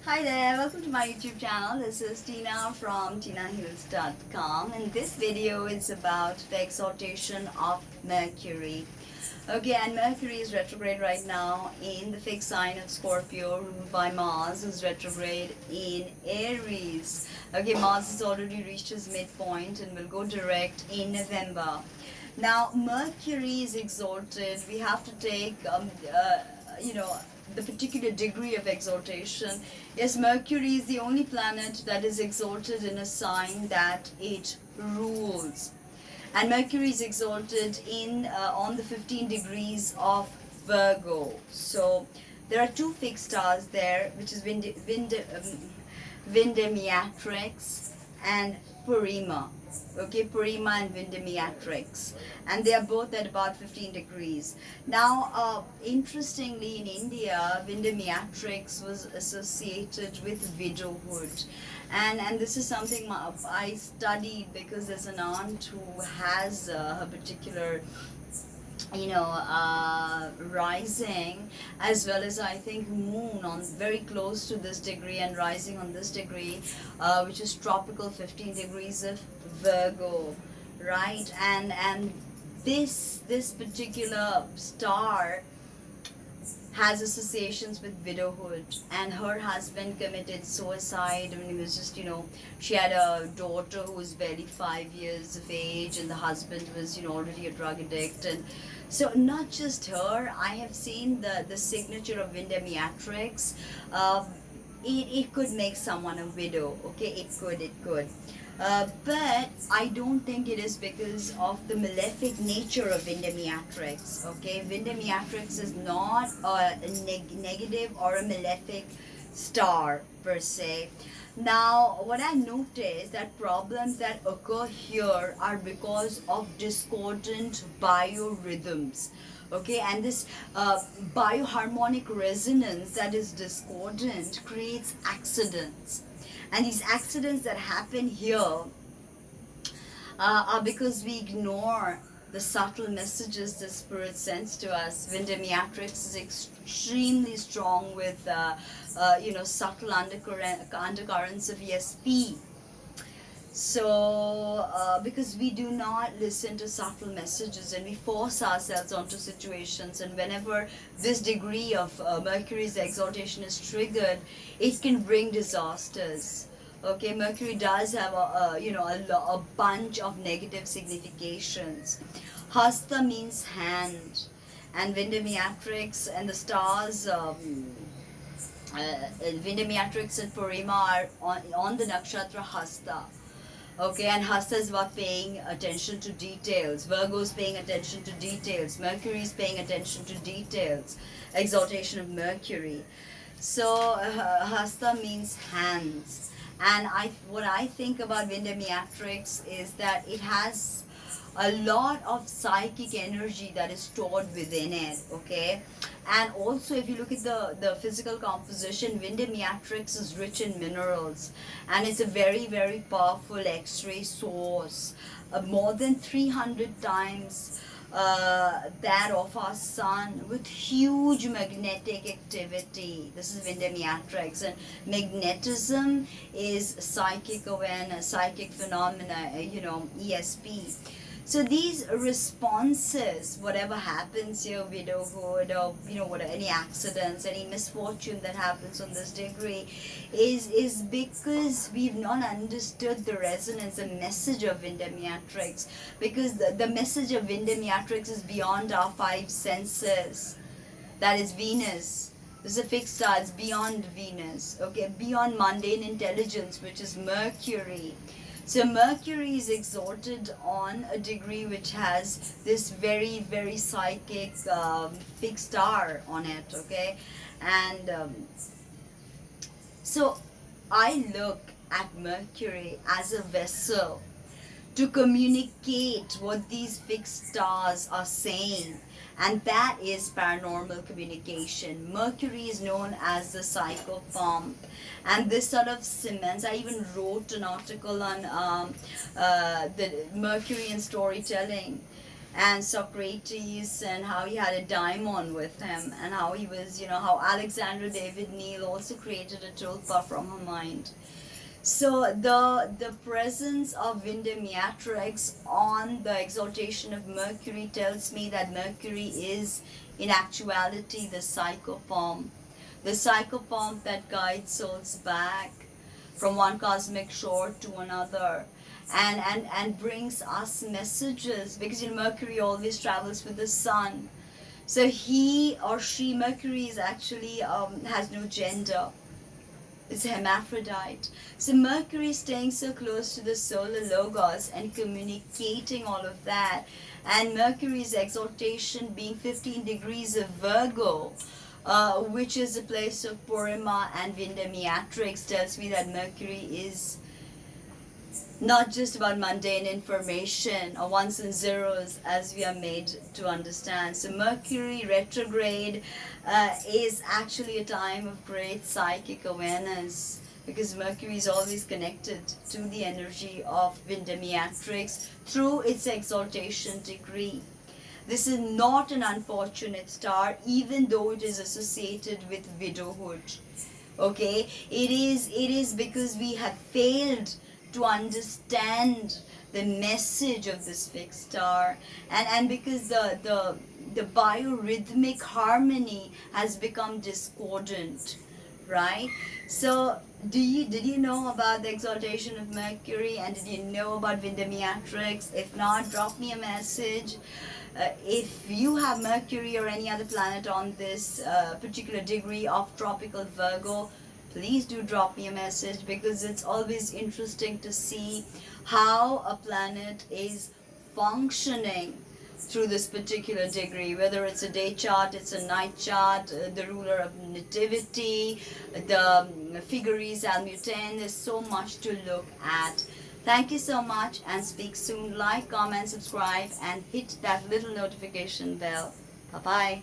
Hi there, welcome to my YouTube channel. This is Tina from tinahills.com, and this video is about the exaltation of Mercury. Okay, and Mercury is retrograde right now in the fixed sign of Scorpio, ruled by Mars, who's retrograde in Aries. Okay, Mars has already reached his midpoint and will go direct in November. Now, Mercury is exalted. We have to take, the particular degree of exaltation. Yes, Mercury is the only planet that is exalted in a sign that it rules. And Mercury is exalted in on the 15 degrees of Virgo. So there are two fixed stars there, which is Vindamiatrix and Porrima. Okay, Porrima and Vindamiatrix, and they are both at about 15 degrees. Now, interestingly, in India, Vindamiatrix was associated with widowhood, and this is something I studied because there's an aunt who has her particular rising, as well as I think moon on very close to this degree and rising on this degree, which is tropical 15 degrees of Virgo, right? And this particular star has associations with widowhood, and her husband committed suicide when he was just, she had a daughter who was barely 5 years of age, and the husband was, already a drug addict. And so not just her, I have seen the signature of Vindamiatrix. It could make someone a widow, okay? It could. But I don't think it is because of the malefic nature of Vindamiatrix. Okay, Vindamiatrix is not a negative or a malefic star per se. Now, what I noticed that problems that occur here are because of discordant biorhythms. Okay, and this bioharmonic resonance that is discordant creates accidents, and these accidents that happen here are because we ignore the subtle messages the spirit sends to us. Vindamiatrix is extremely strong with subtle undercurrents of ESP. So, because we do not listen to subtle messages and we force ourselves onto situations, and whenever this degree of Mercury's exaltation is triggered, it can bring disasters. Okay, Mercury does have a bunch of negative significations. Hasta means hand, and Vindamiatrix and the stars. Vindamiatrix and Porrima are on the nakshatra Hasta. Okay, and Hasta is about paying attention to details. Virgo is paying attention to details. Mercury is paying attention to details. Exaltation of Mercury. So Hasta means hands. And what I think about Vindamiatrix is that it has a lot of psychic energy that is stored within it, okay? And also, if you look at the physical composition, Vindamiatrix is rich in minerals, and it's a very, very powerful X-ray source, more than 300 times that of our sun, with huge magnetic activity. This is Vindamiatrix, and magnetism is psychic awareness, psychic phenomena, ESP. So these responses, whatever happens here, widowhood or any accidents, any misfortune that happens on this degree, is because we've not understood the resonance, the message of Vindamiatrix. Because the message of Vindamiatrix is beyond our five senses. That is Venus. This is a fixed star. It's beyond Venus. Okay, beyond mundane intelligence, which is Mercury. So Mercury is exalted on a degree which has this very, very psychic fixed star on it, okay? And so I look at Mercury as a vessel to communicate what these fixed stars are saying, and that is paranormal communication. Mercury is known as the psycho pump, and this sort of cements. I even wrote an article on the Mercury and storytelling, and Socrates, and how he had a daimon with him, and how he was, how Alexandra David Neal also created a tulpa from her mind. So the presence of Vindamiatrix on the exaltation of Mercury tells me that Mercury is in actuality the psychopomp. The psychopomp that guides souls back from one cosmic shore to another, and brings us messages, because Mercury always travels with the sun. So he or she, Mercury is actually has no gender. It's a hermaphrodite. So Mercury is staying so close to the solar logos and communicating all of that. And Mercury's exaltation being 15 degrees of Virgo, which is the place of Porrima and Vindamiatrix, tells me that Mercury is not just about mundane information or ones and zeros as we are made to understand. So Mercury retrograde is actually a time of great psychic awareness, because Mercury is always connected to the energy of Vindamiatrix through its exaltation degree. This is not an unfortunate star, even though it is associated with widowhood. Okay, it is because we have failed to understand the message of this fixed star, and because the biorhythmic harmony has become discordant, right? So did you know about the exaltation of Mercury, and did you know about Vindamiatrix? If not, drop me a message. If you have Mercury or any other planet on this particular degree of tropical Virgo, please do drop me a message, because it's always interesting to see how a planet is functioning through this particular degree, whether it's a day chart, it's a night chart, the ruler of nativity, the figuries almuten. There's so much to look at. Thank you so much, and speak soon. Like, comment, subscribe, and hit that little notification bell. Bye-bye.